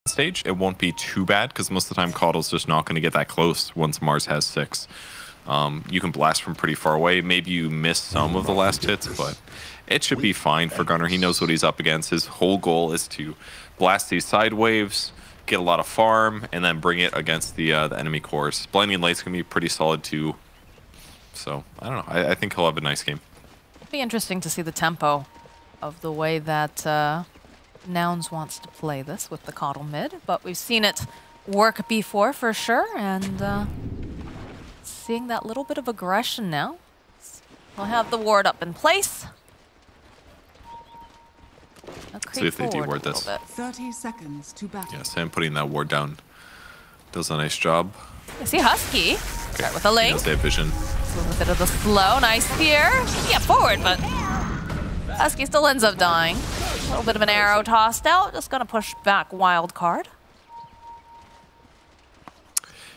stage, it won't be too bad because most of the time Caudle's just not going to get that close once Mars has 6. You can blast from pretty far away. Maybe you miss some of the last hits, but it should be fine for Gunnar. He knows what he's up against. His whole goal is to blast these side waves, get a lot of farm, and then bring it against the enemy cores. Blinding Light's going to be pretty solid too. So, I don't know. I think he'll have a nice game. It'll be interesting to see the tempo of the way that Nouns wants to play this with the Caudle mid, but we've seen it work before for sure, and seeing that little bit of aggression now. We'll have the ward up in place. See if they de-ward this. 30 seconds to battle. Yeah, Sam putting that ward down does a nice job. I see Husky. Start with a link. They have vision. A little bit of the slow. Nice spear. Yeah, forward, but Husky still ends up dying. A little bit of an arrow tossed out. Just gonna push back Wildcard.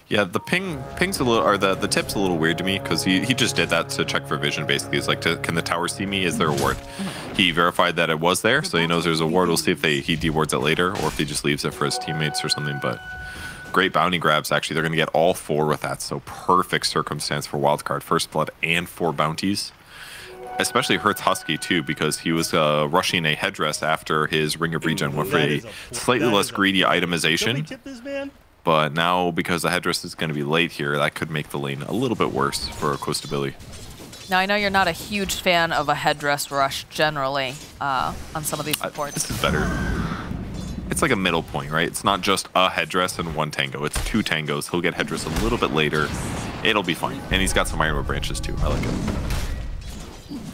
Yeah, the ping's a little, or the tip's a little weird to me because he just did that to check for vision. Basically, it's like, can the tower see me? Is there a ward? He verified that it was there, so he knows there's a ward. We'll see if he dewards it later or if he just leaves it for his teammates or something. But great bounty grabs. Actually, they're going to get all 4 with that. So perfect circumstance for Wildcard. First blood and 4 bounties. Especially hurts Husky too because he was rushing a headdress after his Ring of Regen went for a slightly less greedy itemization. But now, because the headdress is going to be late here, that could make the lane a little bit worse for Costa Billy. Now, I know you're not a huge fan of a headdress rush generally on some of these supports. This is better. It's like a middle point, right? It's not just a headdress and 1 tango. It's 2 tangos. He'll get headdress a little bit later. It'll be fine. And he's got some Iron branches too. I like it.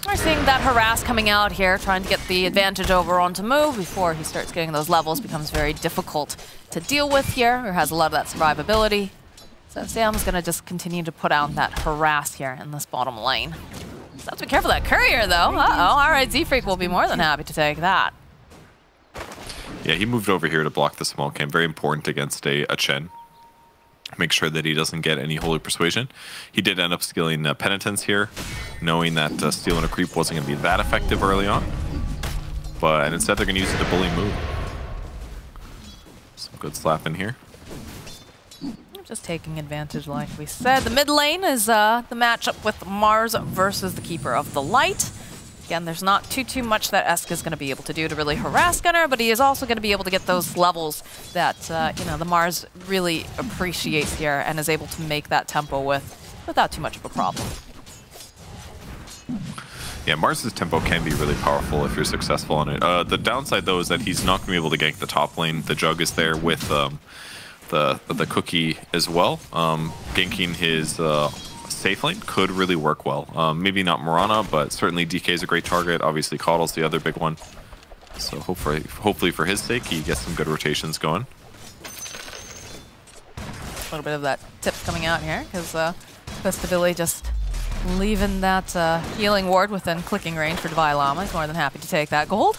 We're seeing that harass coming out here, trying to get the advantage over onto move before he starts getting those levels. Becomes very difficult to deal with here, or has a lot of that survivability. So Sam's going to just continue to put out that harass here in this bottom lane. So have to be careful of that courier, though. Uh-oh. All right, Z-Freak will be more than happy to take that. Yeah, he moved over here to block the small camp. Very important against a Chen. Make sure that he doesn't get any Holy Persuasion. He did end up skilling Penitence here, knowing that stealing a creep wasn't going to be that effective early on. And instead, they're going to use it to bully move. Some good slap in here. Just taking advantage, like we said. The mid lane is the matchup with Mars versus the Keeper of the Light. Again, there's not too much that Esk is going to be able to do to really harass Gunnar, but he is also going to be able to get those levels that the Mars really appreciates here and is able to make that tempo without too much of a problem. Yeah, Mars's tempo can be really powerful if you're successful on it. The downside though is that he's not going to be able to gank the top lane. The Jug is there with the Cookie as well. Ganking his safe lane could really work well. Maybe not Mirana, but certainly DK is a great target. Obviously, Caudle's the other big one. So hopefully for his sake, he gets some good rotations going. A little bit of that tip coming out here, because Costa Billy just leaving that healing ward within clicking range for Divine Llama. He's more than happy to take that gold.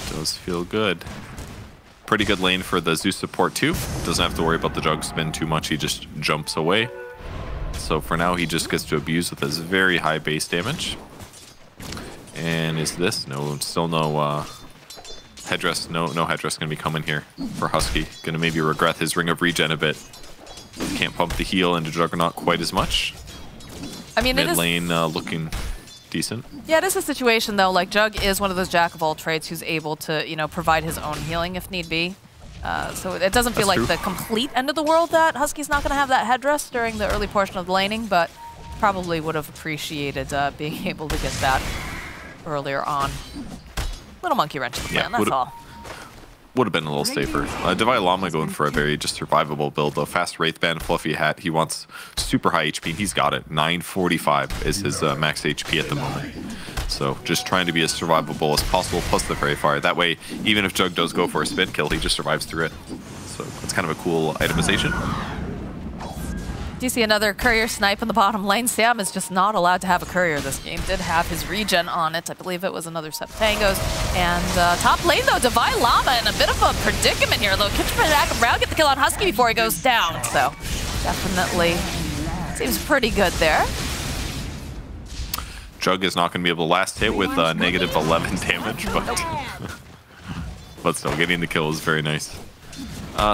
Does feel good. Pretty good lane for the Zeus support too. Doesn't have to worry about the Jug spin too much. He just jumps away. So for now, he just gets to abuse with his very high base damage. And is this? No, still no headdress. No headdress gonna be coming here for Husky. Gonna maybe regret his Ring of Regen a bit. Can't pump the heal into Juggernaut quite as much. I mean, mid lane looking decent. Yeah, it is a situation though. Like Jug is one of those jack of all trades who's able to, provide his own healing if need be. So it doesn't feel like the complete end of the world that Husky's not going to have that headdress during the early portion of the laning, but probably would have appreciated being able to get that earlier on. Little monkey wrench in the plan, that's all. Would have been a little safer. Divine Llama going for a very just survivable build though. Fast Wraith Band, Fluffy Hat. He wants super high HP and he's got it. 945 is his max HP at the moment. So just trying to be as survivable as possible, plus the Fairy Fire. That way, even if Jug does go for a spin kill, he just survives through it. So it's kind of a cool itemization. Do you see another courier snipe in the bottom lane? Sam is just not allowed to have a courier this game. Did have his regen on it. I believe it was another set of tangos. And top lane, though, Divine Llama in a bit of a predicament here, though. Kitchen back around, get the kill on Husky before he goes down. So definitely seems pretty good there. Jug is not going to be able to last hit with negative 11 damage, but But still, getting the kill is very nice.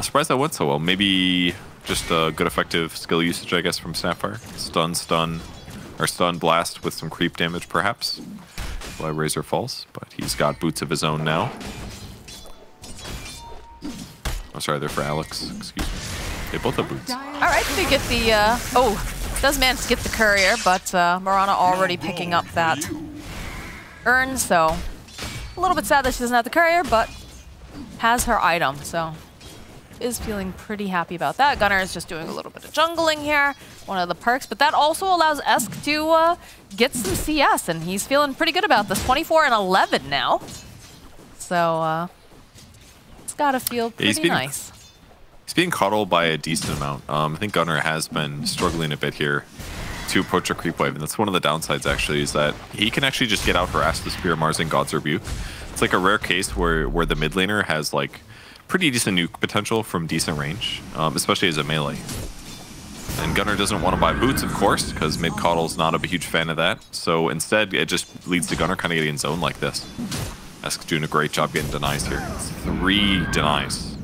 Surprised that went so well. Maybe just a good effective skill usage, I guess, from Snapfire. Stun, or stun blast with some creep damage, perhaps. While Razor falls, but he's got boots of his own now. Oh, sorry, they're for Alex. Excuse me. They both have boots. All right, we get the... does manage to get the courier, but Mirana already picking up that urn, so a little bit sad that she doesn't have the courier, but has her item, so is feeling pretty happy about that. Gunnar is just doing a little bit of jungling here, one of the perks, but that also allows Esk to get some CS, and he's feeling pretty good about this. 24 and 11 now, so it's gotta feel pretty nice. He's being coddled by a decent amount. I think Gunnar has been struggling a bit here to approach a creep wave, and that's one of the downsides actually, is that he can actually just get out harassed the Spear Mars and God's Rebuke. It's like a rare case where the mid laner has like pretty decent nuke potential from decent range, especially as a melee. And Gunnar doesn't want to buy boots, of course, because mid coddle's not a huge fan of that. So instead, it just leads to Gunnar kind of getting zoned like this. Esk's doing a great job getting denies here. It's 3 denies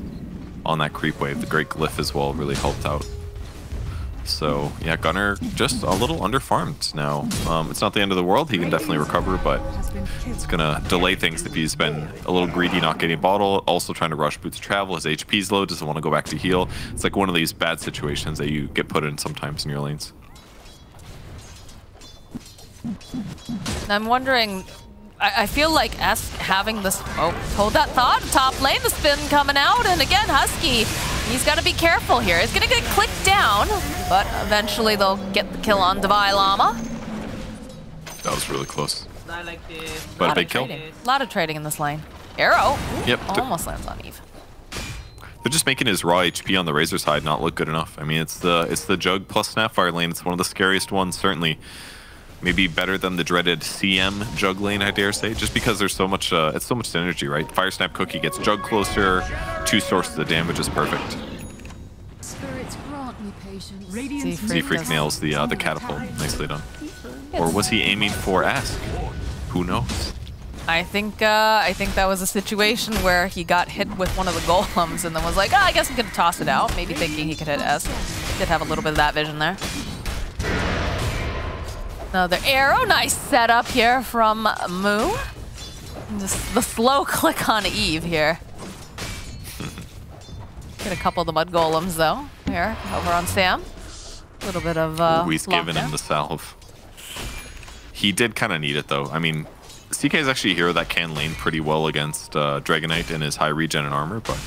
on that creep wave. The great glyph as well really helped out. So yeah, Gunnar just a little underfarmed now. It's not the end of the world. He can definitely recover, but it's gonna delay things if he's been a little greedy not getting bottle. Also trying to rush boots of travel. His HP's low, doesn't want to go back to heal. It's like one of these bad situations that you get put in sometimes in your lanes. I'm wondering, I feel like Esk having this... Oh, hold that thought. Top lane, the spin coming out. And again, Husky, he's got to be careful here. He's going to get clicked down, but eventually they'll get the kill on Divine Llama. That was really close. But a big kill. A lot of trading in this lane. Arrow. Yep. Almost lands on Eve. They're just making his raw HP on the Razor side not look good enough. I mean, it's the Jug plus Snapfire lane. It's one of the scariest ones, certainly. Maybe better than the dreaded CM Jug lane, I dare say, just because there's so much, it's so much synergy, right? Fire Snap Cookie gets Jug closer, 2 sources of damage is perfect. Z-Freak nails the catapult, nicely done. Or was he aiming for Ask? Who knows? I think that was a situation where he got hit with one of the golems and then was like, oh, I guess I'm gonna toss it out, maybe thinking he could hit Ask. Did have a little bit of that vision there. Another arrow, nice setup here from Moo. Just the slow click on Eve here. Get a couple of the mud golems though. Here, over on Sam. A little bit of he's giving him the salve. He did kind of need it though. I mean, CK is actually a hero that can lane pretty well against Dragonite and his high regen and armor, but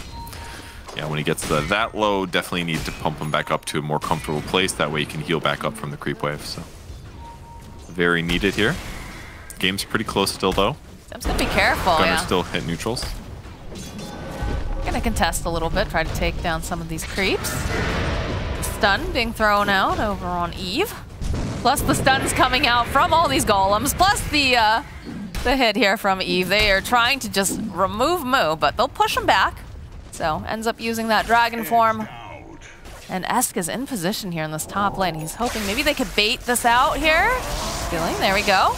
yeah, when he gets that low, definitely need to pump him back up to a more comfortable place. That way he can heal back up from the creep wave. So very needed here. Game's pretty close still though. Sam's gonna be careful. Gunnar still hit neutrals. Gonna contest a little bit, try to take down some of these creeps. The stun being thrown out over on Eve. Plus the stuns coming out from all these golems. Plus the hit here from Eve. They are trying to just remove Moo, but they'll push him back. So ends up using that dragon form. And Esk is in position here in this top lane. He's hoping maybe they could bait this out here. Skilling, there we go.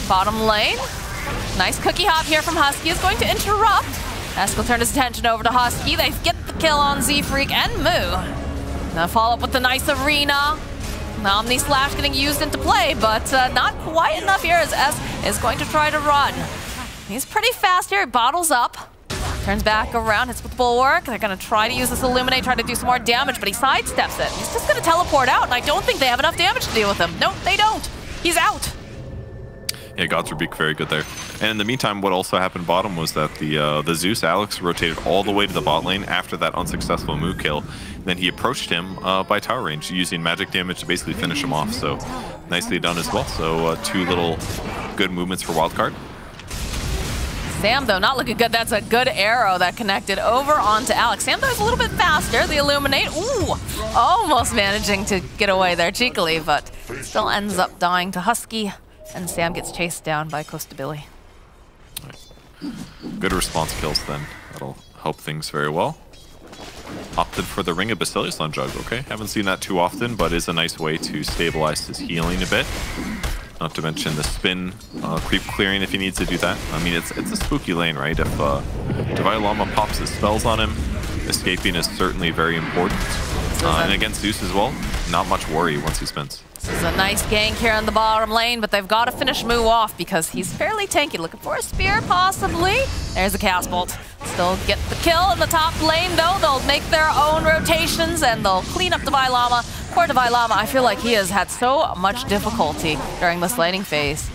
Bottom lane. Nice cookie hop here from Husky is going to interrupt. Esk will turn his attention over to Husky. They get the kill on Z-Freak and Moo. Now follow up with the nice arena. Omni Slash getting used into play, but not quite enough here as Esk is going to try to run. He's pretty fast here, he bottles up. Turns back around, hits with the Bulwark. They're gonna try to use this Illuminate, try to do some more damage, but he sidesteps it. He's just gonna teleport out, and I don't think they have enough damage to deal with him. No, they don't. He's out. Yeah, God's Rebuke very good there. And in the meantime, what also happened bottom was that the Zeus Alex rotated all the way to the bot lane after that unsuccessful Moo kill. Then he approached him by tower range, using magic damage to basically finish him off. So nicely done as well. So 2 little good movements for Wildcard. Sam, though, not looking good. That's a good arrow that connected over onto Alex. Sam, though, is a little bit faster. The Illuminate, ooh, almost managing to get away there cheekily, but still ends up dying to Husky. And Sam gets chased down by Costa Billy. Good response kills then. That'll help things very well. Opted for the Ring of Basilius on Jug, okay. Haven't seen that too often, but is a nice way to stabilize his healing a bit. Not to mention the spin, creep clearing if he needs to do that. I mean, it's a spooky lane, right? If Divine Llama pops his spells on him, escaping is certainly very important. And against Zeus as well, not much worry once he spins. This is a nice gank here on the bottom lane, but they've got to finish Moo off because he's fairly tanky. Looking for a spear, possibly. There's a cast bolt. Still get the kill in the top lane, though. They'll make their own rotations, and they'll clean up Divine Llama. Poor Divine Llama, I feel like he has had so much difficulty during this laning phase.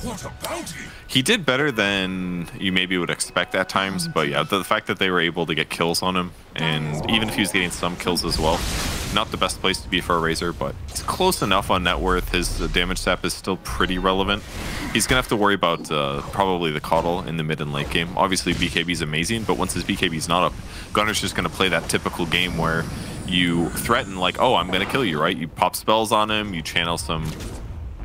What a bounty! He did better than you maybe would expect at times, but yeah, the fact that they were able to get kills on him, and even if he was getting some kills as well, not the best place to be for a Razor, but it's close enough on net worth. His damage sap is still pretty relevant. He's going to have to worry about probably the Coddle in the mid and late game. Obviously, BKB is amazing, but once his BKB is not up, Gunner's just going to play that typical game where you threaten, like, oh, I'm going to kill you, right? You pop spells on him, you channel some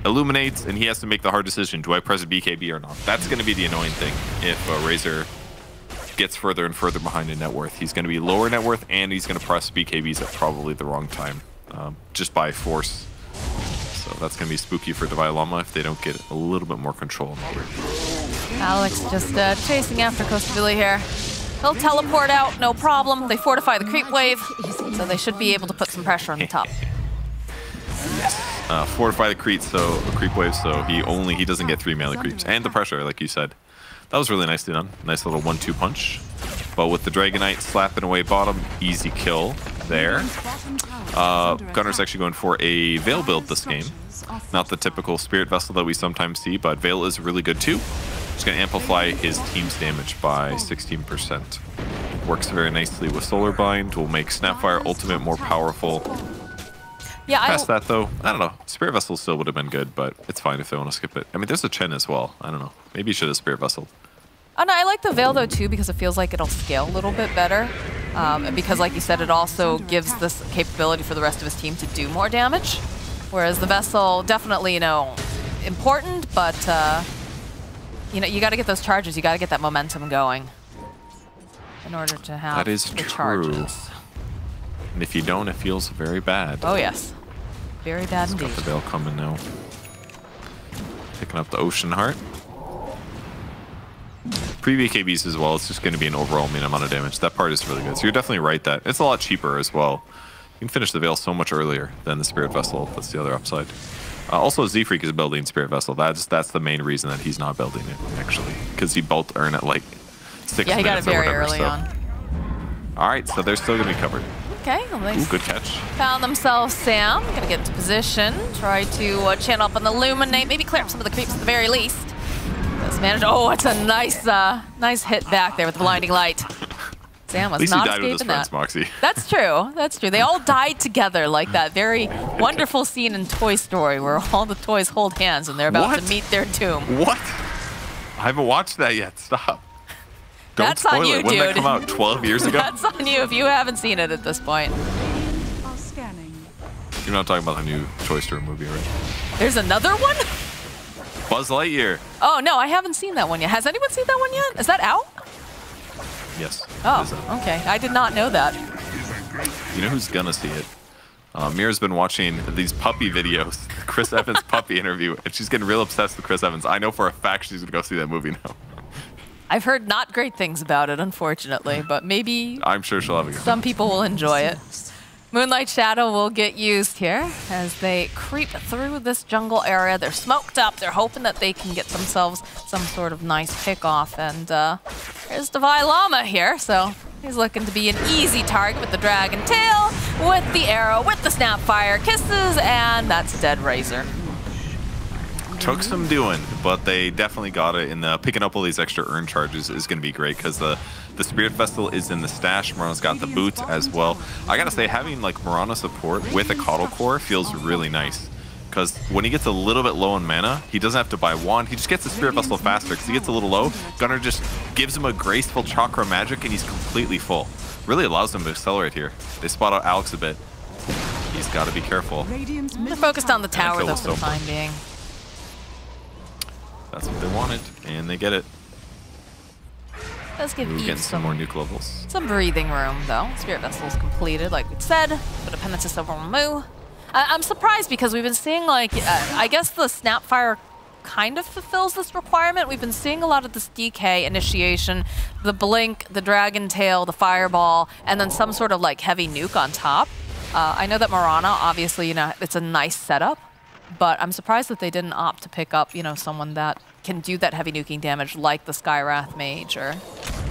Illuminates, and he has to make the hard decision. Do I press a BKB or not? That's going to be the annoying thing if a Razor gets further and further behind in net worth. He's going to be lower net worth, and he's going to press BKBs at probably the wrong time, just by force. So that's going to be spooky for Divine Llama if they don't get a little bit more control in the game. Alex just chasing after Costabili here. He'll teleport out, no problem. They fortify the creep wave, so they should be able to put some pressure on the top. Yes. Fortify the creep wave, so he doesn't get 3 melee creeps. And the pressure, like you said. That was really nicely done. Nice little 1-2 punch. But with the Dragonite slapping away bottom, easy kill there. Gunner's actually going for a Veil build this game. Not the typical Spirit Vessel that we sometimes see, but Veil is really good too. Just going to amplify his team's damage by 16%. Works very nicely with Solar Bind. Will make Snapfire Ultimate more powerful. Yeah, Past that though, I don't know. Spirit Vessel still would have been good, but it's fine if they want to skip it. I mean, there's a Chen as well. I don't know. Maybe you should have Spirit Vessel. Oh, no, I like the Veil though too because it feels like it'll scale a little bit better. And because, like you said, it also gives this capability for the rest of his team to do more damage. Whereas the Vessel, definitely, you know, important, but you know, you got to get those charges. You got to get that momentum going in order to have that is the true. charges. And if you don't, it feels very bad. Oh yes, very bad indeed. Got the Veil coming now. Picking up the Ocean Heart. Pre-BKBs as well, it's just going to be an overall mean amount of damage. That part is really good. So you're definitely right that it's a lot cheaper as well. You can finish the Veil so much earlier than the Spirit Vessel. That's the other upside. Also, Z-Freak is building Spirit Vessel. That's the main reason that he's not building it, actually. Because he both earn at like 6 minutes. Yeah, he got it very whatever, early on. All right, so they're still going to be covered. Okay, well, they Ooh, good catch. found themselves Sam. Gonna get into position. Try to channel up on the Illuminate. Maybe clear up some of the creeps at the very least. Just managed. Oh, it's a nice hit back there with the blinding light. Sam was not escaping that. Moxie. That's true. That's true. They all died together like that very wonderful scene in Toy Story where all the toys hold hands and they're about to meet their doom. What? I haven't watched that yet. Stop. Don't That's spoil on you, it. When did that dude. come out? 12 years ago? That's on you if you haven't seen it at this point. Scanning. You're not talking about the new Toy Story movie, right? There's another one? Buzz Lightyear. Oh, no, I haven't seen that one yet. Has anyone seen that one yet? Is that out? Yes. Oh, okay. I did not know that. You know who's gonna see it? Mira's been watching these puppy videos, Chris Evans puppy interview, and she's getting real obsessed with Chris Evans. I know for a fact she's gonna go see that movie now. I've heard not great things about it, unfortunately, but maybe I'm sure she'll have a good some people will enjoy it. Moonlight Shadow will get used here as they creep through this jungle area. They're smoked up. They're hoping that they can get themselves some sort of nice pick-off. And there's Divine Llama here, so he's looking to be an easy target with the Dragon Tail, with the arrow, with the Snapfire Kisses, and that's dead Razor. Took some doing, but they definitely got it. And picking up all these extra earn charges is going to be great because the Spirit Vessel is in the stash. Morano's got the boot as well. I gotta say, having like Morano support with a Coddle Core feels really nice because when he gets a little bit low in mana, he doesn't have to buy wand. He just gets the Spirit Vessel faster because he gets a little low. Gunner just gives him a graceful chakra magic and he's completely full. Really allows him to accelerate here. They spot out Alex a bit. He's got to be careful. They're focused on the tower though for the time being. That's what they wanted, and they get it. Let's give Eve some more nuke levels. Some breathing room, though. Spirit Vessel's completed, like we said. Put a Penance over on Moo. I'm surprised because we've been seeing like, I guess the Snapfire kind of fulfills this requirement. We've been seeing a lot of this DK initiation, the Blink, the Dragon Tail, the Fireball, and then some sort of like heavy nuke on top. I know that Mirana, obviously, you know, it's a nice setup, but I'm surprised that they didn't opt to pick up, you know, someone that can do that heavy nuking damage like the Skywrath Mage or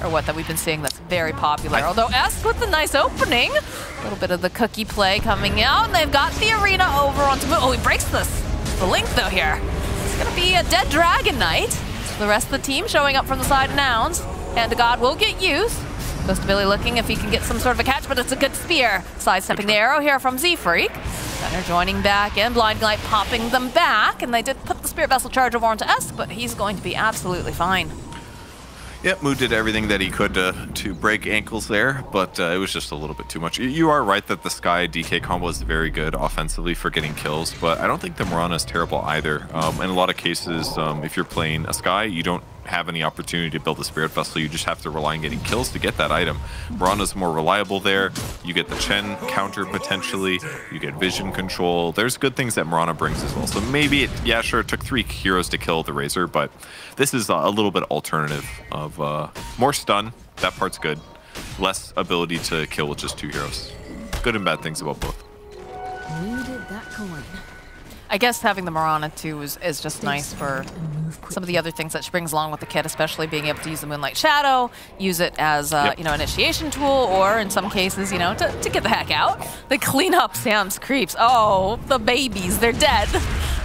what that we've been seeing that's very popular. Although S with a nice opening, a little bit of the cookie play coming out, and they've got the arena over onto Moo. Oh, he breaks the link though here. It's gonna be a dead Dragon Knight. So the rest of the team showing up from the side of Nouns. Hand to God will get used. Goes to Billy looking if he can get some sort of a catch, but it's a good spear. Sidestepping the arrow here from Z-Freak. Gunner joining back in, Blind Light popping them back, and they did put the Spirit Vessel charge over onto S, but he's going to be absolutely fine. Yep, Moo did everything that he could to break ankles there, but it was just a little bit too much. You are right that the Sky DK combo is very good offensively for getting kills, but I don't think the Mirana is terrible either. In a lot of cases, if you're playing a Sky, you don't have any opportunity to build a Spirit Vessel. You just have to rely on getting kills to get that item. Mirana's more reliable there. You get the Chen counter potentially. You get vision control. There's good things that Mirana brings as well. So maybe, yeah, sure, it took 3 heroes to kill the Razor, but this is a little bit alternative of more stun. That part's good. Less ability to kill with just 2 heroes. Good and bad things about both. Needed that coin. I guess having the Mirana too is just nice for some of the other things that she brings along with the kit, especially being able to use the Moonlight Shadow, use it as you know, initiation tool, or in some cases, you know, to get the heck out. They clean up Sam's creeps. Oh, the babies, they're dead.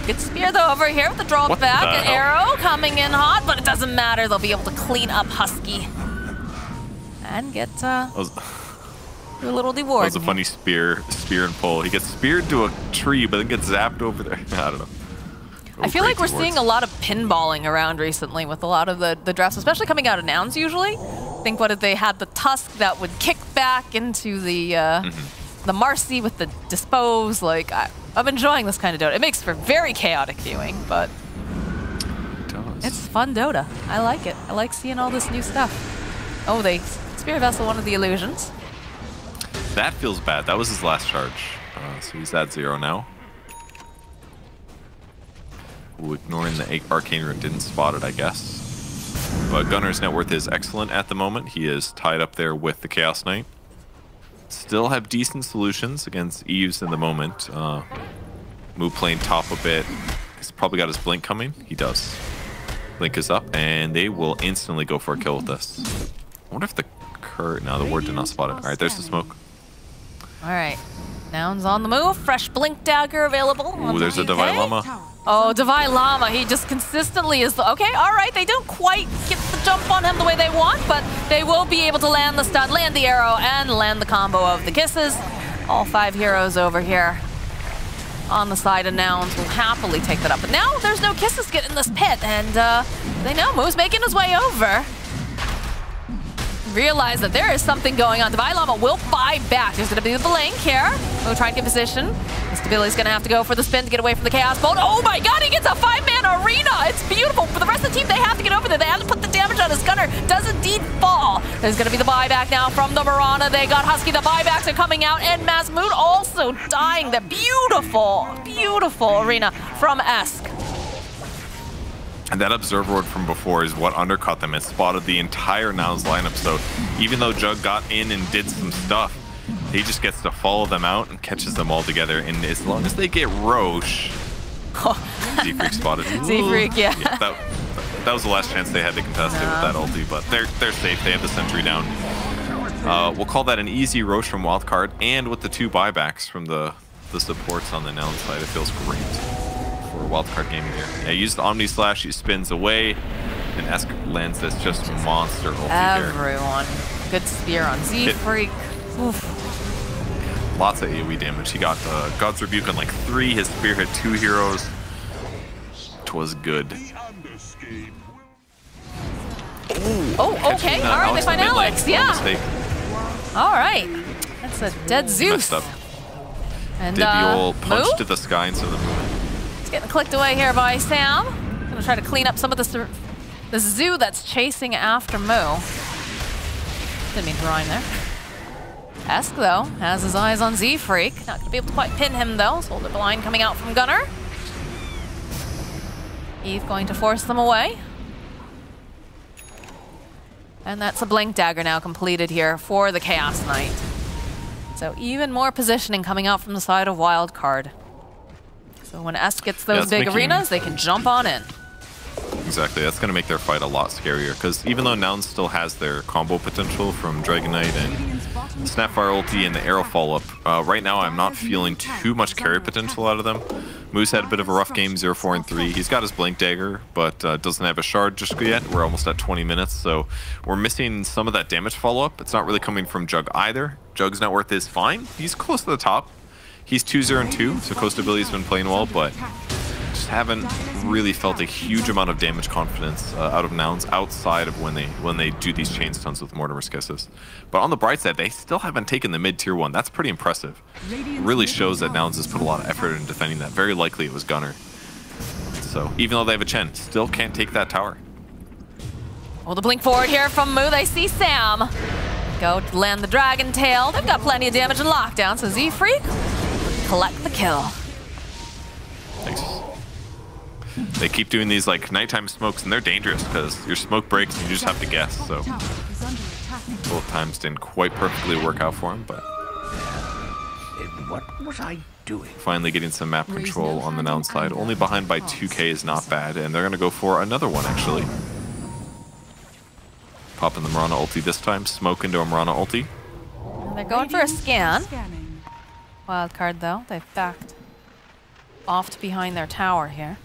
Good spear though over here with the draw back, an arrow coming in hot, but it doesn't matter. They'll be able to clean up Husky and get a little reward. That was a funny spear and pull. He gets speared to a tree, but then gets zapped over there. I don't know. I feel like we're seeing a lot of pinballing around recently with a lot of the drafts, especially coming out of Nouns usually. I think what if they had the Tusk that would kick back into the Marcy with the Dispose. Like, I'm enjoying this kind of Dota. It makes for very chaotic viewing, but it's fun Dota. I like it. I like seeing all this new stuff. Oh, they Spirit Vessel one of the illusions. That feels bad. That was his last charge. So he's at 0 now. Ooh, ignoring the Arcane Rune, didn't spot it, I guess. But Gunner's net worth is excellent at the moment. He is tied up there with the Chaos Knight. Still have decent solutions against Eves in the moment. Moo playing top a bit. He's probably got his Blink coming. He does. Blink is up, and they will instantly go for a kill with this. I wonder if the no, the ward did not spot it. All right, there's the smoke. All right, Nouns on the move. Fresh Blink Dagger available. Ooh, there's a Divine Llama. Oh, Divine Llama, he just consistently is okay, all right, they don't quite get the jump on him the way they want, but they will be able to land the stun, land the arrow, and land the combo of the kisses. All 5 heroes over here on the side of Nouns will happily take that up. But now there's no kisses getting this pit, and they know Moo's making his way over. Realize that there is something going on. Divine Llama will buy back. There's going to be the Blink here. We'll try and get position. Mr. Billy's going to have to go for the spin to get away from the Chaos Bolt. Oh my god, he gets a 5-man arena! It's beautiful. For the rest of the team, they have to get over there. They have to put the damage on his Gunner. Does indeed fall. There's going to be the buyback now from the Mirana. They got Husky. The buybacks are coming out, and Masmood also dying. The beautiful, beautiful arena from Esk. And that Observer Ward from before is what undercut them. It spotted the entire Nouns lineup. So even though Jug got in and did some stuff, he just gets to follow them out and catches them all together. And as long as they get Roche, Z-Freak spotted. Z-Freak, yeah. That was the last chance they had to contest it with that ulti, but they're safe. They have the sentry down. We'll call that an easy Roche from Wildcard, and with the 2 buybacks from the supports on the Nouns side, it feels great for Wildcard gaming here. Yeah, use the Omni Slash, he spins away, and Esk lands this just monster ulti here. Everyone. Good spear on Z-Freak. Lots of AoE damage. He got God's Rebuke on like 3, his spear hit 2 heroes. Twas good. Oh, okay. All right, they find Alex. Yeah. All right. That's a dead Zeus. Messed up. And did the old punch Moo? to the sky instead of the moon. It's getting clicked away here by Sam. Gonna try to clean up some of the zoo that's chasing after Moo. Didn't mean to rhyme there. Esk, though, has his eyes on Z-Freak. Not going to be able to quite pin him, though. Soldier Blind coming out from Gunner. Eve going to force them away. And that's a Blink Dagger now completed here for the Chaos Knight. So even more positioning coming out from the side of Wildcard. So when Esk gets those big arenas, they can jump on in. Exactly, that's going to make their fight a lot scarier, because even though Nouns still has their combo potential from Dragon Knight and Snapfire ulti and the arrow follow-up, right now I'm not feeling too much carry potential out of them. Moose had a bit of a rough game, 0-4 and 3. He's got his Blink Dagger, but doesn't have a shard just yet. We're almost at 20 minutes, so we're missing some of that damage follow-up. It's not really coming from Jug either. Jug's net worth is fine. He's close to the top. He's 2-0 and 2, so Coast Ability's been playing well, but just haven't really felt a huge amount of damage confidence out of Nouns outside of when they do these chain stuns with Mortimer's Kisses. But on the bright side, they still haven't taken the mid tier 1. That's pretty impressive. It really shows that Nouns has put a lot of effort in defending that. Very likely it was Gunner. So even though they have a Chen, still can't take that tower. Well, the blink forward here from Moo. They see Sam go to land the Dragon Tail. They've got plenty of damage and lockdown, so Z-Freak collect the kill. Thanks. They keep doing these like nighttime smokes, and they're dangerous because your smoke breaks and you just have to guess. So both times didn't quite perfectly work out for him, but what was I doing? Finally getting some map control on the Nouns side. Only behind by 2k is not bad, and they're gonna go for another one actually. Popping the Mirana ulti this time, smoke into a Mirana ulti. And they're going for a scan. Wildcard though, they've backed off to behind their tower here.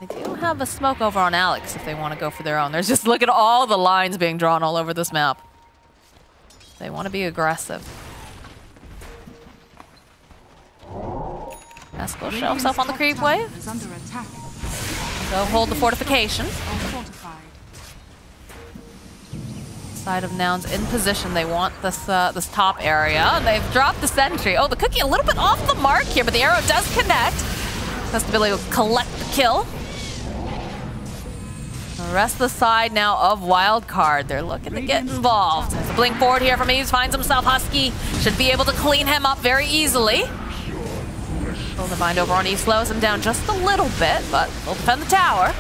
They do have a smoke over on Alex if they want to go for their own. There's just, look at all the lines being drawn all over this map. They want to be aggressive. Esk will show himself on the creep wave. Go hold the fortification. Side of Nouns in position. They want this this top area. And they've dropped the sentry. Oh, the cookie a little bit off the mark here, but the arrow does connect. Ability will collect the kill. The rest of the side now of Wildcard. They're looking to get involved. There's a blink forward here from Eves. Finds himself Husky. Should be able to clean him up very easily. Pull the bind over on Eve. Slows him down just a little bit, but they'll defend the tower.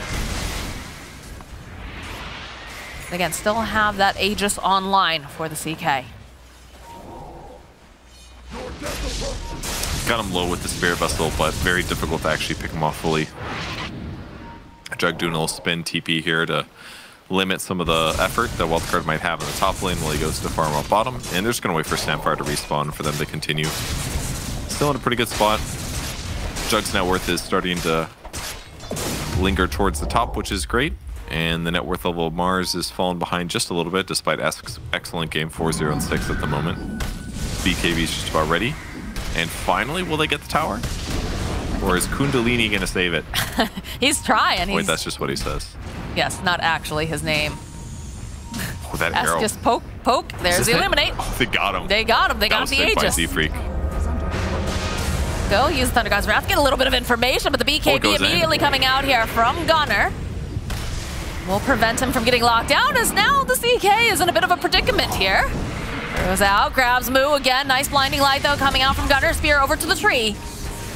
Again, still have that Aegis online for the CK. Got him low with the Spirit Vessel, but very difficult to actually pick him off fully. Jug doing a little spin TP here to limit some of the effort that Wildcard might have in the top lane while he goes to farm up bottom. And they're just going to wait for Snapfire to respawn for them to continue. Still in a pretty good spot. Jug's net worth is starting to linger towards the top, which is great. And the net worth level of Mars is falling behind just a little bit, despite Esk's excellent game, 4-0 and 6 at the moment. BKB is just about ready. And finally, will they get the tower? Or is Kundalini going to save it? He's trying. Wait, that's just what he says. Yes, not actually his name. Oh, that arrow. Just poke, poke. There's the eliminate. Oh, they got him. They got him. They got the Aegis. Z-Freak. Go use Thunder God's Wrath. Get a little bit of information, but the BKB immediately coming out here from Gunner will prevent him from getting locked down, as now the CK is in a bit of a predicament here. Goes out, grabs Moo again. Nice blinding light though coming out from Gunner. Spear over to the tree.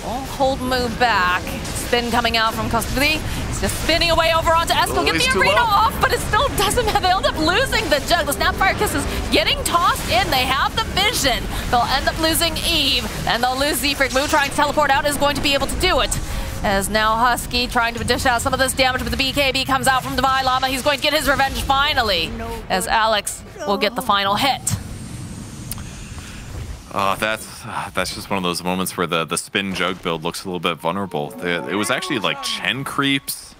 Won't hold Moo back. Spin coming out from Custody. He's just spinning away over onto Eskel. Get the arena off, but it still doesn't have. They end up losing the Jug. The Snapfire Kiss is getting tossed in. They have the vision. They'll end up losing Eve, and they'll lose Z-Freak. Moo trying to teleport out is going to be able to do it. As now Husky trying to dish out some of this damage, but the BKB comes out from Divine Llama. He's going to get his revenge finally, as Alex will get the final hit. That's just one of those moments where the spin Jug build looks a little bit vulnerable. It was actually like Chen creeps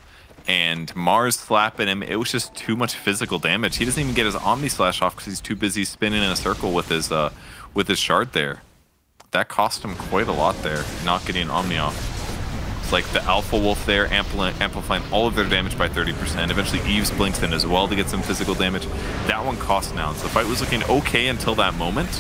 and Mars slapping him. It was just too much physical damage. He doesn't even get his Omni Slash off because he's too busy spinning in a circle with his shard there. That cost him quite a lot there, not getting an Omni off. Like the Alpha Wolf there, amplifying all of their damage by 30%. Eventually Eves blinks in as well to get some physical damage. That one cost Nouns. The fight was looking okay until that moment,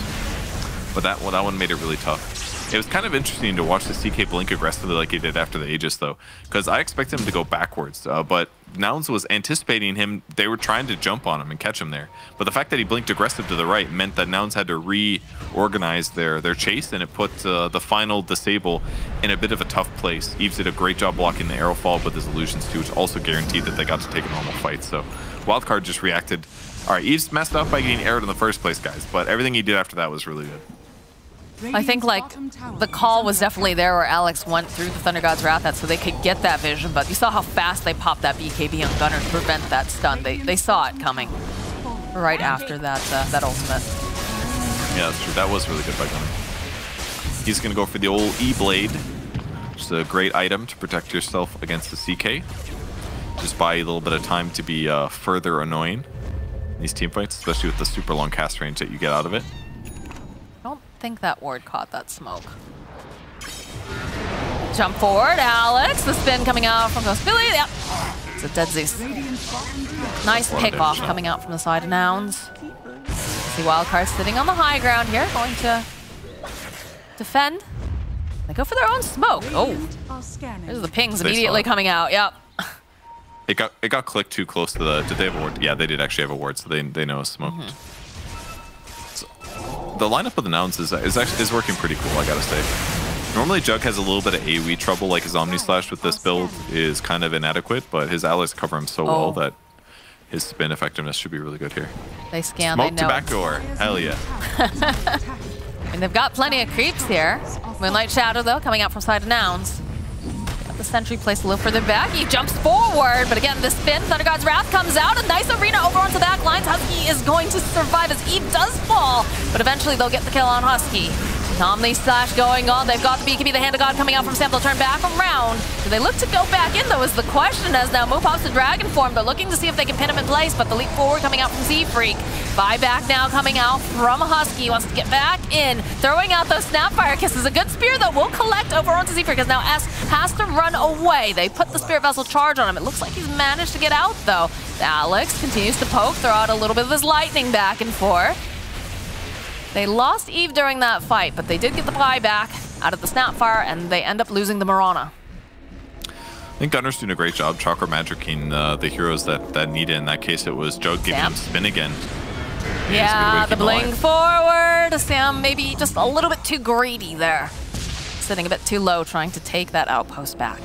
but that one made it really tough. It was kind of interesting to watch the CK blink aggressively like he did after the Aegis, though, because I expected him to go backwards, but Nouns was anticipating him. They were trying to jump on him and catch him there. But the fact that he blinked aggressive to the right meant that Nouns had to reorganize their chase, and it put the final disable in a bit of a tough place. Eves did a great job blocking the arrow fall with his illusions too, which also guaranteed that they got to take a normal fight. So Wildcard just reacted. All right, Eves messed up by getting arrowed in the first place, guys, but everything he did after that was really good. I think, like, the call was definitely there where Alex went through the Thunder God's Wrath so they could get that vision, but you saw how fast they popped that BKB on Gunner to prevent that stun. They saw it coming right after that that ultimate. Yeah, that's true. That was really good by Gunner. He's going to go for the old E-Blade, which is a great item to protect yourself against the CK. Just buy you a little bit of time to be further annoying in these teamfights, especially with the super long cast range that you get out of it. I think that ward caught that smoke. Jump forward, Alex. The spin coming out from Ghost Billy. Yep. It's a dead Zeus. Nice pick off coming out from the side of Nouns. See Wildcard sitting on the high ground here, going to defend. They go for their own smoke. Oh, there's the pings immediately coming out. Yep. It got clicked too close to the. Did they have a ward? Yeah, they did actually have a ward, so they know it's smoked. The lineup of the Nouns is working pretty cool, I gotta say. Normally Jug has a little bit of AoE trouble, like his Omni Slash with this build is kind of inadequate, but his allies cover him so well that his spin effectiveness should be really good here. They scan, Smoke they to know. backdoor, hell yeah. And they've got plenty of creeps here. Moonlight Shadow, though, coming out from side of Nouns. Got the sentry placed a little further back. He jumps forward, but again, the spin, Thunder God's Wrath comes out. A nice arena over onto the back lines. Husky is going to survive as Eve does fall, but eventually they'll get the kill on Husky. Omni Slash going on. They've got the BKB, the Hand of God coming out from Sam. They'll turn back around. Do they look to go back in, though, is the question, as now Moo pops the Dragon form. They're looking to see if they can pin him in place, but the leap forward coming out from Z-Freak. Buyback now coming out from Husky. Wants to get back in, throwing out those Snapfire Kisses. A good spear, though, will collect over onto Z-Freak, because now S has to run away. They put the Spirit Vessel charge on him. It looks like he's managed to get out, though. Alex continues to poke, throw out a little bit of his lightning back and forth. They lost Eve during that fight, but they did get the buyback out of the Snapfire, and they end up losing the Mirana. I think Gunner's doing a great job chakra magicking the heroes that need it. In that case, it was Jug giving him spin again. Yeah, the blink forward. Sam maybe just a little bit too greedy there. Sitting a bit too low, trying to take that outpost back.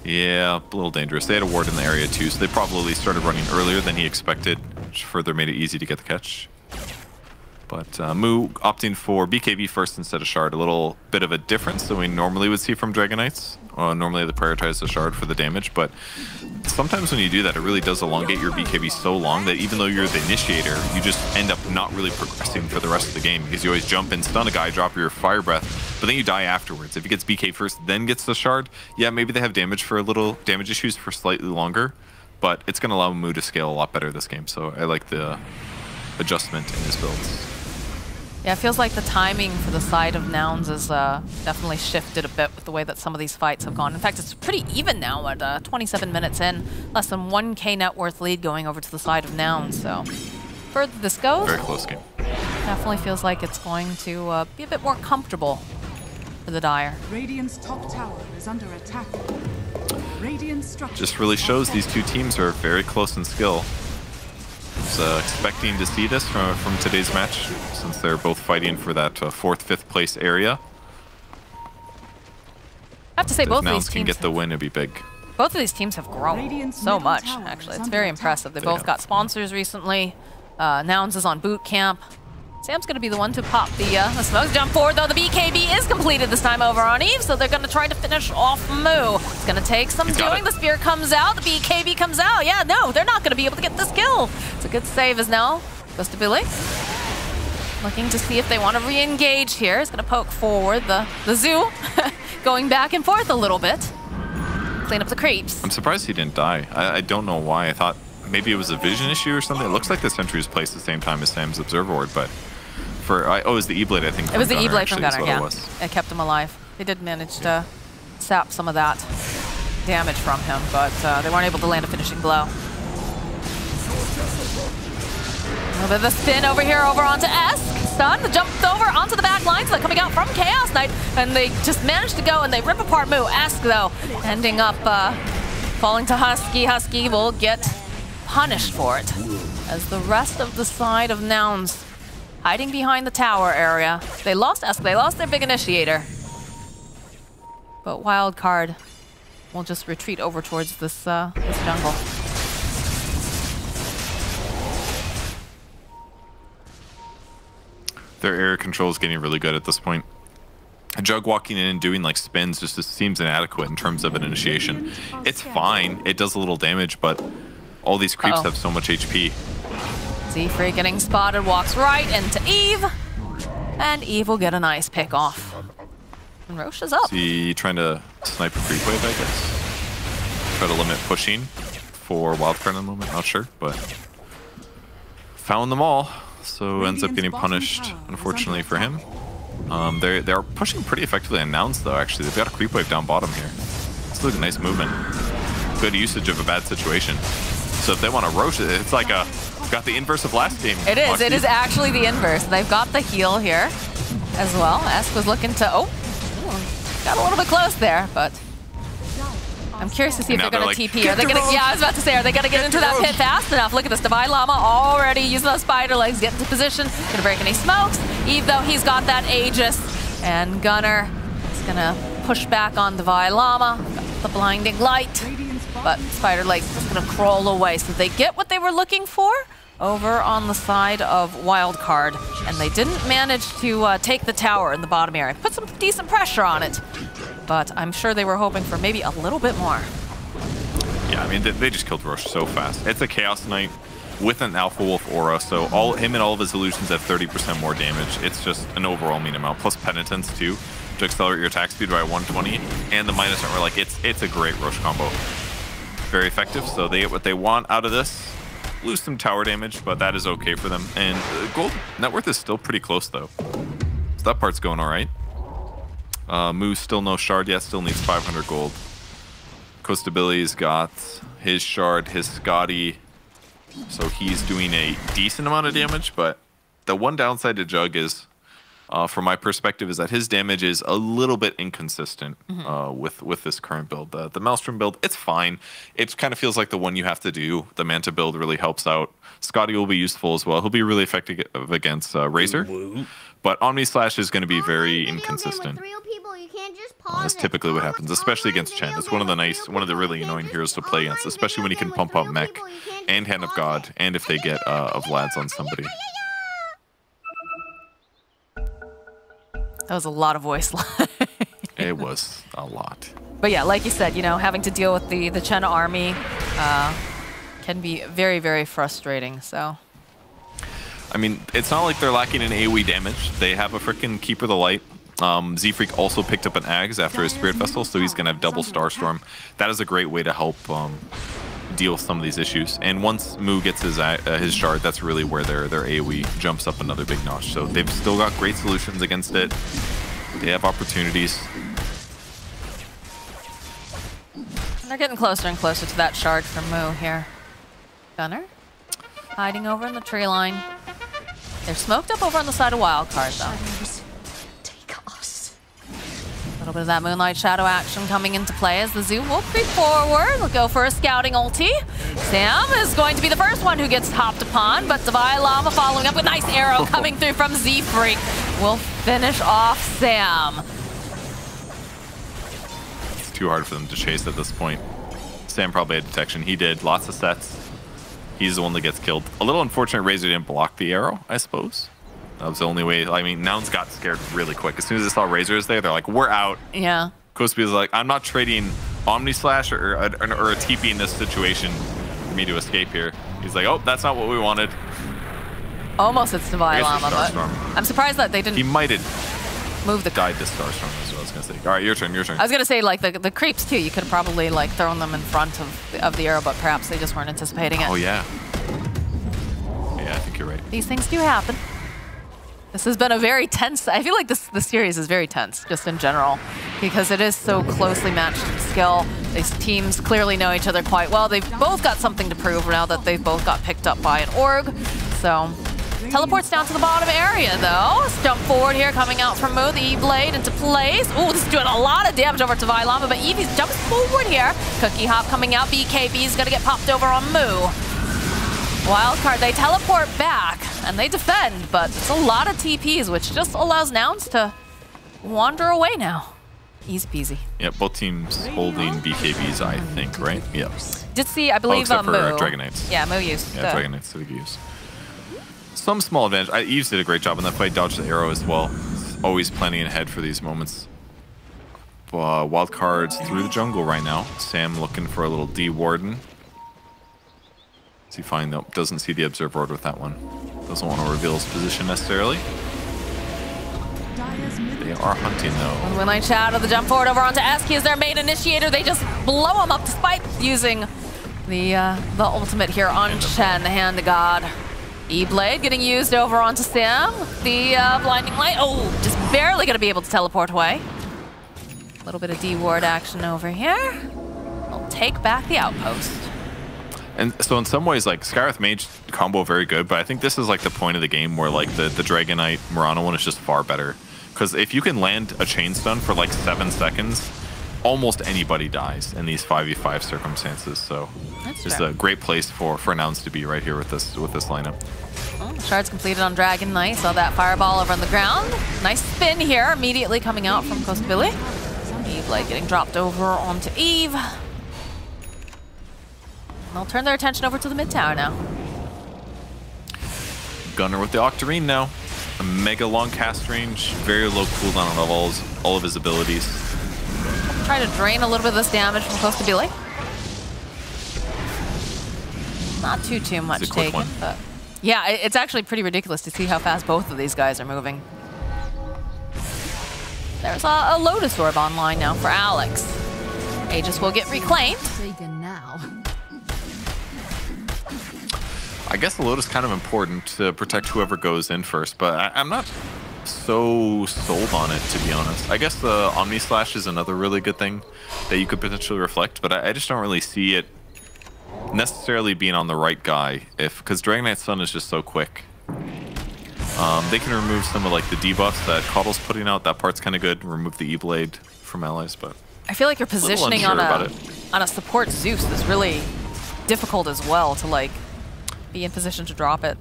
Yeah, a little dangerous. They had a ward in the area too, so they probably started running earlier than he expected, which further made it easy to get the catch. But Moo opting for BKB first instead of Shard, a little bit of a difference than we normally would see from Dragon Knights. Normally they prioritize the Shard for the damage, but sometimes when you do that, it really does elongate your BKB so long that even though you're the initiator, you just end up not really progressing for the rest of the game, because you always jump and stun a guy, drop your Fire Breath, but then you die afterwards. If he gets BK first, then gets the Shard, yeah, maybe they have damage issues for slightly longer, but it's going to allow Moo to scale a lot better this game, so I like the adjustment in his builds. Yeah, it feels like the timing for the side of Nouns has definitely shifted a bit with the way that some of these fights have gone. In fact, it's pretty even now at 27 minutes in. Less than 1K net worth lead going over to the side of Nouns. So, further this goes, very close game. Definitely feels like it's going to be a bit more comfortable for the Dire. Radiant's top tower is under attack. Radiant structure Just really shows these two teams are very close in skill. I was expecting to see this from today's match, since they're both fighting for that 4th, 5th place area. I have to say, both of these Nouns can teams get the win, it'd be big. Both of these teams have grown so much, actually. It's very impressive. They both got sponsors recently. Nouns is on boot camp. Sam's going to be the one to pop the smoke. Jump forward, though. The BKB is completed this time over on Eve, so they're going to try to finish off Moo. It's going to take some doing. The spear comes out. The BKB comes out. Yeah, no, they're not going to be able to get this kill. It's a good save as now goes to Billy. Looking to see if they want to re-engage here. He's going to poke forward the zoo, going back and forth a little bit. Clean up the creeps. I'm surprised he didn't die. I don't know why. I thought maybe it was a vision issue or something. It looks like the sentry was placed at the same time as Sam's Observer Ward, but it was the E-Blade, I think. It was the E-Blade from Gunner, yeah. It It kept him alive. They did manage to sap some of that damage from him, but they weren't able to land a finishing blow. A little bit of a spin over here, over onto Esk. stun, jumped over onto the back lines. They're coming out from Chaos Knight, and they just managed to go and they rip apart Moo. Esk, though, ending up falling to Husky. Husky will get punished for it, as the rest of the side of Nouns hiding behind the tower area. They lost Esk, they lost their big initiator. But Wildcard will just retreat over towards this jungle. Their area control is getting really good at this point. Jug walking in and doing like spins just seems inadequate in terms of an initiation. It's fine, it does a little damage, but all these creeps have so much HP. Z-Free getting spotted, walks right into Eve, and Eve will get a nice pick off. And Roche is up. Is he trying to snipe a creep wave, I guess? Try to limit pushing for Wildcard in the moment, not sure, but found them all. So ends up getting punished, unfortunately for him. They are pushing pretty effectively on Nouns, though, actually. They've got a creep wave down bottom here. It's a nice movement. Good usage of a bad situation. So if they want to Roche it, it's like got the inverse of last game. It is. It is actually the inverse. They've got the heal here as well. Esk was looking to... got a little bit close there, but... I'm curious to see if they're going to TP. Are they going to... Yeah, I was about to say, are they going to get into that pit fast enough? Look at this. Divine Llama already using those spider legs, get into position. Going to break any smokes. Eve, though, he's got that Aegis. And Gunner is going to push back on Divine Llama. Got the blinding light. But spider legs just going to crawl away. So they get what they were looking for over on the side of Wildcard. And they didn't manage to take the tower in the bottom area. Put some decent pressure on it. But I'm sure they were hoping for maybe a little bit more. Yeah, I mean, they just killed Roche so fast. It's a Chaos Knight with an Alpha Wolf aura, so him and all of his illusions have 30% more damage. It's just an overall mean amount, plus Penitence too, to accelerate your attack speed by 120, and the minus armor. Like, it's a great Roche combo. Very effective, so they get what they want out of this. Lose some tower damage, but that is okay for them. And gold net worth is still pretty close, though. So that part's going all right. Moose still no shard yet, still needs 500 gold. Costa Billy's got his shard, his Scotty, so he's doing a decent amount of damage, but the one downside to Jug is, from my perspective, is that his damage is a little bit inconsistent with this current build. The Maelstrom build, it's fine. It kind of feels like the one you have to do. The Manta build really helps out. Scotty will be useful as well. He'll be really effective against Razor. But Omni Slash is going to be very inconsistent. That's typically what happens, especially against Chen. It's one of the really annoying heroes to play against, especially when he can pump up Mech and Hand of God, and if they get a Vlad's on somebody. That was a lot of voice line. It was a lot. But yeah, like you said, you know, having to deal with the Chen army can be very, very frustrating, so... I mean, it's not like they're lacking in AoE damage. They have a freaking Keeper the Light. Z-Freak also picked up an Ags after his Spirit Festival, so he's going to have double Starstorm. That is a great way to help deal with some of these issues. And once Moo gets his shard, that's really where their AoE jumps up another big notch. So they've still got great solutions against it. They have opportunities. And they're getting closer and closer to that shard from Moo here. Gunner hiding over in the tree line. They're smoked up over on the side of Wildcard, though. Take us. A little bit of that Moonlight Shadow action coming into play as the Zoo will creep forward. We'll go for a scouting ulti. Sam is going to be the first one who gets hopped upon, but Divine Llama following up with a nice arrow coming through from Z-Freak will finish off Sam. It's too hard for them to chase at this point. Sam probably had detection. He did. Lots of sets. He's the one that gets killed. A little unfortunate Razor didn't block the arrow, I suppose. That was the only way. I mean, Nouns got scared really quick. As soon as they saw Razors there, they're like, we're out. Yeah. Kospy was like, I'm not trading Omni Slash or a TP in this situation for me to escape here. He's like, oh, that's not what we wanted. Almost it's Divine Llama, but I'm surprised that they didn't... He might have move the died to Starstorm is what I was going to say. All right, your turn, your turn. I was going to say, like, the creeps, too. You could have probably, like, thrown them in front of the arrow, but perhaps they just weren't anticipating it. Oh, yeah. Yeah, I think you're right. These things do happen. This has been a very tense... I feel like this series is very tense, just in general, because it is so closely matched in skill. These teams clearly know each other quite well. They've both got something to prove now that they've both got picked up by an org. So Teleports down to the bottom area, though. Jump forward here, coming out from Moo. The E-Blade into place. Ooh, this is doing a lot of damage over to Vylama, but Evie's jumps forward here. Cookie Hop coming out. BKB's gonna get popped over on Moo. Wildcard, they teleport back, and they defend, but it's a lot of TPs, which just allows Nouns to wander away now. Easy peasy. Yeah, both teams holding BKBs, I think, right? Yeah. Did see, I believe, except for Moo. Dragon Knights. Yeah, Moo used. Yeah, Dragon Knights did use. Some small advantage. Eves did a great job in that fight, dodged the arrow as well. Always planning ahead for these moments. Wildcard's through the jungle right now. Sam looking for a little D-Warden. Is he fine though? Doesn't see the Observer Order with that one. Doesn't want to reveal his position necessarily. They are hunting though. When I shadow the jump forward over onto Eski as their main initiator, they just blow him up despite using the ultimate here on Chen, the Hand of God. E-Blade getting used over onto Sam. The blinding light. Oh, just barely going to be able to teleport away. A little bit of D-Ward action over here. We'll take back the outpost. And so in some ways, like, Skywrath Mage combo very good, but I think this is like the point of the game where like the Dragon Knight Murano one is just far better. Because if you can land a chain stun for like 7 seconds, almost anybody dies in these 5v5 circumstances. So it's a great place for Nouns to be right here with this lineup. Oh, shards completed on Dragon Knight. Saw that fireball over on the ground. Nice spin here, immediately coming out from Coast Billy. E-Blade getting dropped over onto Eve. They'll turn their attention over to the mid tower now. Gunner with the Octarine now. A mega long cast range, very low cooldown on all of his abilities. Try to drain a little bit of this damage from Costa Billy. Not too much taken, but yeah, it's actually pretty ridiculous to see how fast both of these guys are moving. There's a Lotus Orb online now for Alex. Aegis will get reclaimed. Now. I guess the Lotus is kind of important to protect whoever goes in first, but I'm not so sold on it, to be honest. I guess the Omni Slash is another really good thing that you could potentially reflect, but I just don't really see it necessarily being on the right guy, because Dragon Knight's Sun is just so quick. They can remove some of like the debuffs that Coddle's putting out. That part's kind of good. Remove the E-Blade from allies, but I feel like your positioning on a support Zeus is really difficult as well to like be in position to drop it.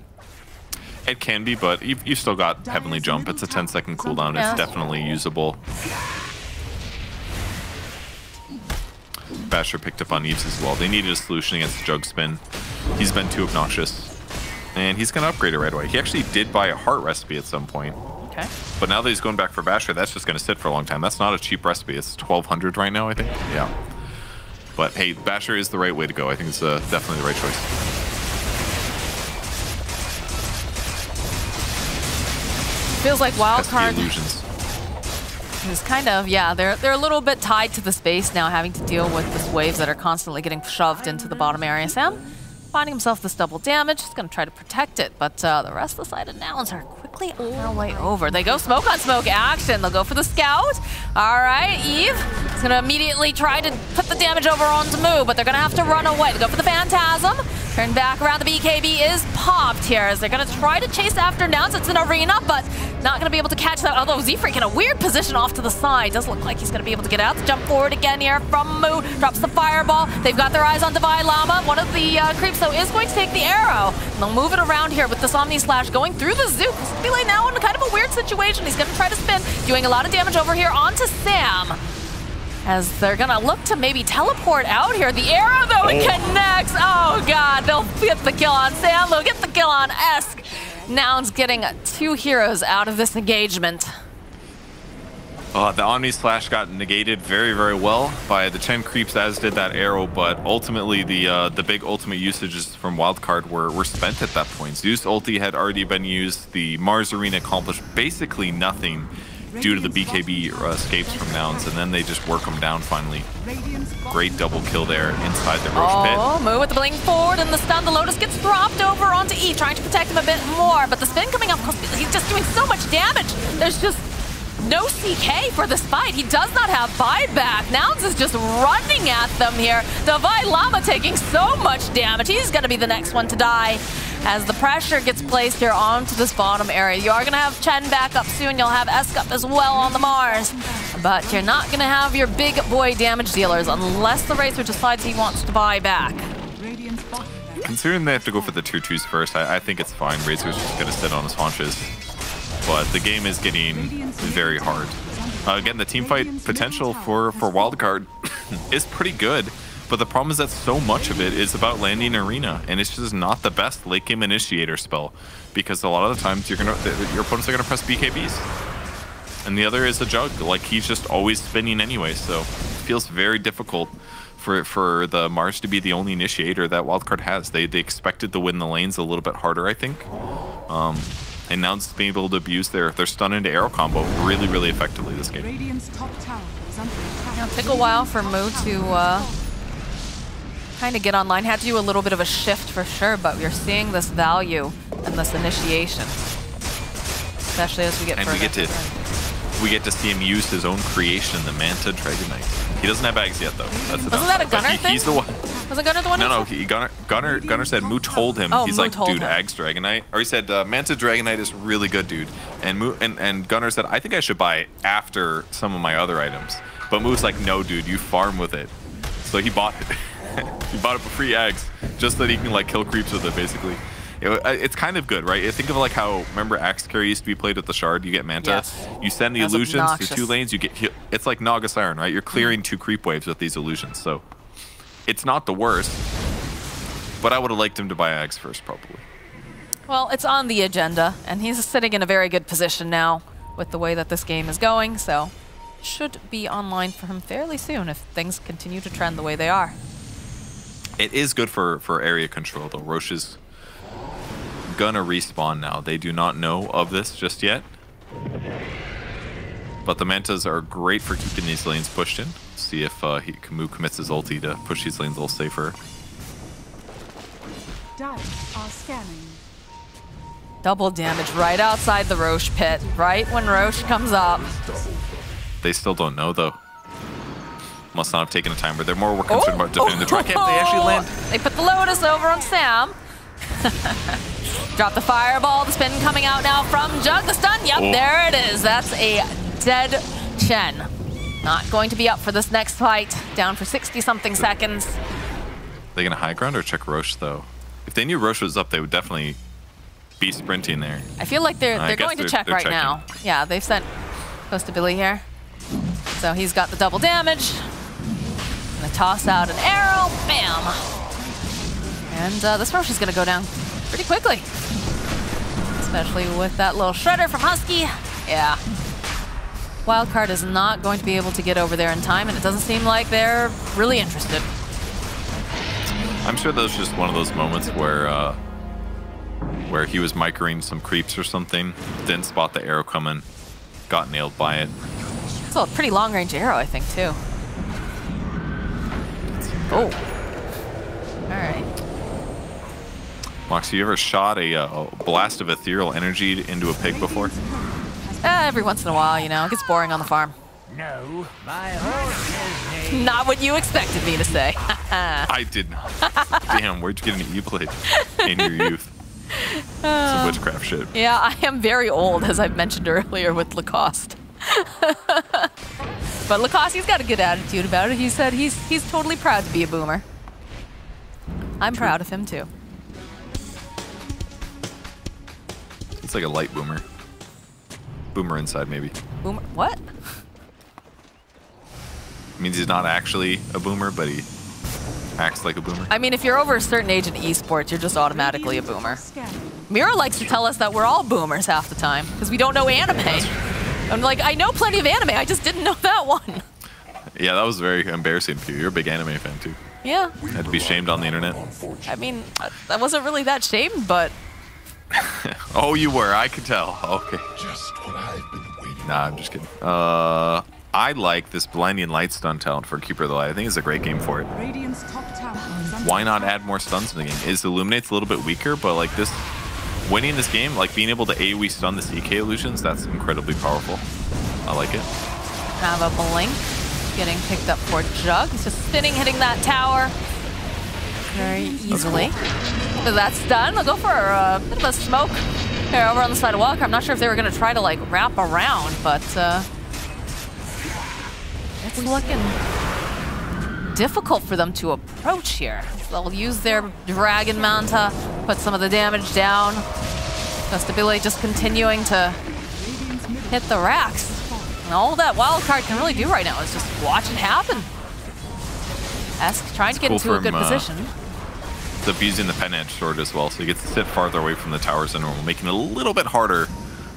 It can be, but you've still got Heavenly Jump. It's a 10-second cooldown. It's definitely usable. Basher picked up on Eves as well. They needed a solution against the Jug Spin. He's been too obnoxious. And he's going to upgrade it right away. He actually did buy a Heart Recipe at some point. Okay. But now that he's going back for Basher, that's just going to sit for a long time. That's not a cheap recipe. It's 1,200 right now, I think. Yeah. But hey, Basher is the right way to go. I think it's definitely the right choice. Feels like Wildcard illusions. is kind of, yeah, they're a little bit tied to the space now, having to deal with these waves that are constantly getting shoved into the bottom area. Sam finding himself this double damage. He's going to try to protect it, but the rest of the side of Nouns are quickly on their way over. They go smoke on smoke action. They'll go for the scout. All right, Eve is going to immediately try to put the damage over onto Moo, but they're going to have to run away. They go for the Phantasm. Turn back around. The BKB is popped here as they're going to try to chase after Nouns. It's an arena, but not going to be able to catch that. Although Z-Freak in a weird position off to the side. Does look like he's going to be able to get out. Jump forward again here from Moo. Drops the fireball. They've got their eyes on Divine Llama. One of the creeps, though, is going to take the arrow. And they'll move it around here with this Omni Slash going through the Zook. Billy now in kind of a weird situation. He's going to try to spin, doing a lot of damage over here onto Sam. As they're gonna look to maybe teleport out here. The arrow, though, it connects. Oh, God, they'll get the kill on Sam. They'll get the kill on Esk. Nouns getting 2 heroes out of this engagement. The Omni Slash got negated very, very well by the Chen creeps, as did that arrow, but ultimately the big ultimate usages from Wildcard were spent at that point. Zeus ulti had already been used. The Mars Arena accomplished basically nothing due to the BKB escapes from Nouns, and then they just work them down finally. Great double kill there inside the Roche pit. Oh, Moo with the bling forward and the stun. The Lotus gets dropped over onto E, trying to protect him a bit more, but the spin coming up, he's just doing so much damage. There's just no CK for this fight. He does not have buyback. Nouns is just running at them here. Divine Llama taking so much damage. He's going to be the next one to die. as the pressure gets placed here onto this bottom area. You are going to have Chen back up soon. You'll have Esk up as well on the Mars. But you're not going to have your big boy damage dealers unless the Racer decides he wants to buy back. Considering they have to go for the tier 2s first, I think it's fine. Razor's just going to sit on his haunches. But the game is getting very hard. Again, the teamfight potential for Wildcard is pretty good. But the problem is that so much of it is about landing arena, and it's just not the best late game initiator spell, because a lot of the times your opponents are gonna press BKBs, and the other is a jug. Like, he's just always spinning anyway, so it feels very difficult for the Mars to be the only initiator that Wildcard has. They expected to win the lanes a little bit harder, I think, and now it's being able to abuse their stun into arrow combo really effectively this game. It'll take a while for Mu to kind of get online. Had to do a little bit of a shift for sure, but we're seeing this value and this initiation, especially as we get further. We get to see him use his own creation, the Manta Dragonite. He doesn't have bags yet, though. Wasn't that a Gunner thing? He's the one. Was it Gunner the one? No, Gunner said Mu told him. Oh, he's Mu like, told dude, him. Ags Dragonite, or he said Manta Dragonite is really good, dude. And Gunner said, I think I should buy it after some of my other items. But Mu's like, no, dude, you farm with it. So he bought it. He bought it for free eggs, just so that he can like kill creeps with it, basically. It's kind of good, right? Think of it like how, remember Axe Carry used to be played with the Shard? You get Manta, yes. You send the That's illusions obnoxious. to 2 lanes, you get it's like Naga Siren, right? You're clearing 2 creep waves with these illusions, so it's not the worst, but I would have liked him to buy Axe first, probably. Well, it's on the agenda, and he's sitting in a very good position now with the way that this game is going, so should be online for him fairly soon if things continue to trend the way they are. It is good for area control, though. Roche is gonna respawn now. They do not know of this just yet. But the Mantas are great for keeping these lanes pushed in. See if Mu commits his ulti to push these lanes a little safer. Dice are scanning. Double damage right outside the Roche pit, right when Roche comes up. They still don't know, though. Must not have taken a timer. They're more concerned about defending the tri-camp. They actually land. They put the Lotus over on Sam. Drop the fireball. The spin coming out now from Jug. The stun. Yep, there it is. That's a dead Chen. Not going to be up for this next fight. Down for 60-something seconds. They gonna high ground or check Roche, though? If they knew Roche was up, they would definitely be sprinting there. I feel like they're going to check right now. Yeah, they've sent close to Billy here. So he's got the double damage. Gonna toss out an arrow. Bam! And this Roche is gonna go down pretty quickly. Especially with that little shredder from Husky. Yeah. Wildcard is not going to be able to get over there in time, and it doesn't seem like they're really interested. I'm sure that was just one of those moments where he was microing some creeps or something, didn't spot the arrow coming, got nailed by it. It's a pretty long-range arrow, I think, too. Oh. All right. Mox, you ever shot a blast of ethereal energy into a pig before? Every once in a while, you know, it gets boring on the farm. No, my horse is Not what you expected me to say. I did not. Damn, where'd you get an E-blade in your youth? Some witchcraft shit. Yeah, I am very old, as I mentioned earlier with Lacoste. But Lacoste, he's got a good attitude about it. He said he's totally proud to be a boomer. I'm proud of him too. It's like a light boomer. Boomer inside, maybe. Boomer? What? Means he's not actually a boomer, but he acts like a boomer. I mean, if you're over a certain age in esports, you're just automatically a boomer. Mira likes to tell us that we're all boomers half the time because we don't know anime. I'm like, I know plenty of anime, I just didn't know that one. Yeah, that was very embarrassing for you. You're a big anime fan, too. Yeah. Had to be shamed on the internet. I mean, I wasn't really that shamed, but... Oh, you were. I could tell. Okay. Just what I've been waiting. Nah, I'm just kidding. I like this blinding light stun talent for Keeper of the Light. I think it's a great game for it. Radiant's top tower is under Why not add more stuns in the game? Is Illuminate's a little bit weaker, but like this, winning this game, like being able to AoE stun the CK illusions, that's incredibly powerful. I like it. Have a blink getting picked up for Jug. He's just spinning, hitting that tower. very easily. So that's done. They'll go for a bit of a smoke here over on the side of Wildcard. I'm not sure if they were going to try to like wrap around, but it's looking difficult for them to approach here. They'll use their Dragon Manta, put some of the damage down. Billy just continuing to hit the racks. And all that Wildcard can really do right now is just watch it happen. Esk trying to get into a good position. It's abusing the pen edge sword as well, so he gets to sit farther away from the towers than normal, making it a little bit harder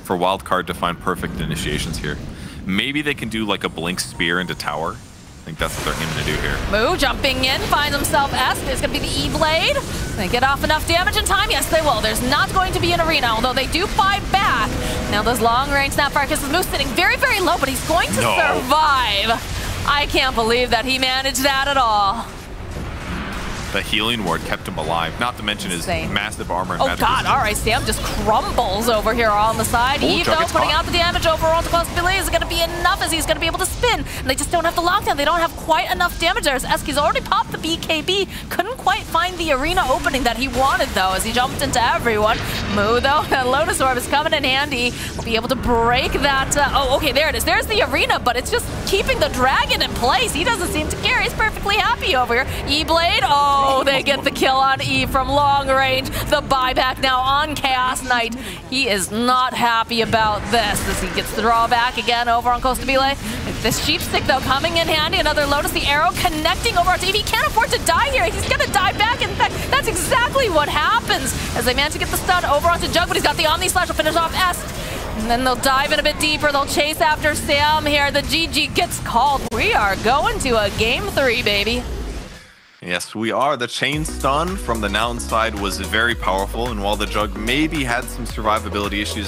for Wildcard to find perfect initiations here. Maybe they can do like a blink spear into tower. I think that's what they're aiming to do here. Moo jumping in, finds himself Esk. It's going to be the E-Blade. They get off enough damage in time? Yes, they will. There's not going to be an arena, although they do fight back. Now those long-range Snapfire Kisses. Moo sitting very, very low, but he's going to survive. I can't believe that he managed that at all. The healing ward kept him alive, not to mention his massive armor and magic. Oh god, alright, Sam just crumbles over here on the side. Eve, though, putting out the damage over onto Possibility is going to be enough as he's going to be able to spin. And they just don't have the lockdown. They don't have quite enough damage there. As Eski's already popped the BKB. Couldn't quite find the arena opening that he wanted, though, as he jumped into everyone. Moo, though, Lotus Orb is coming in handy. Will be able to break that. Oh, okay, there it is. There's the arena, but it's just keeping the dragon in place. He doesn't seem to care. He's perfectly happy over here. E-Blade, oh, they get the kill on E from long range. The buyback now on Chaos Knight. He is not happy about this as he gets the drawback again over on Costa Bile. This Sheep Stick, though, coming in handy. Another Lotus, the arrow connecting over onto E. He can't afford to die here. He's going to die back. In fact, that's exactly what happens as they manage to get the stun over onto Jug, but he's got the Omni Slash. Will finish off Esk. And then they'll dive in a bit deeper. They'll chase after Sam here. The GG gets called. We are going to a game 3, baby. Yes, we are. The chain stun from the Nouns side was very powerful, and while the Jug maybe had some survivability issues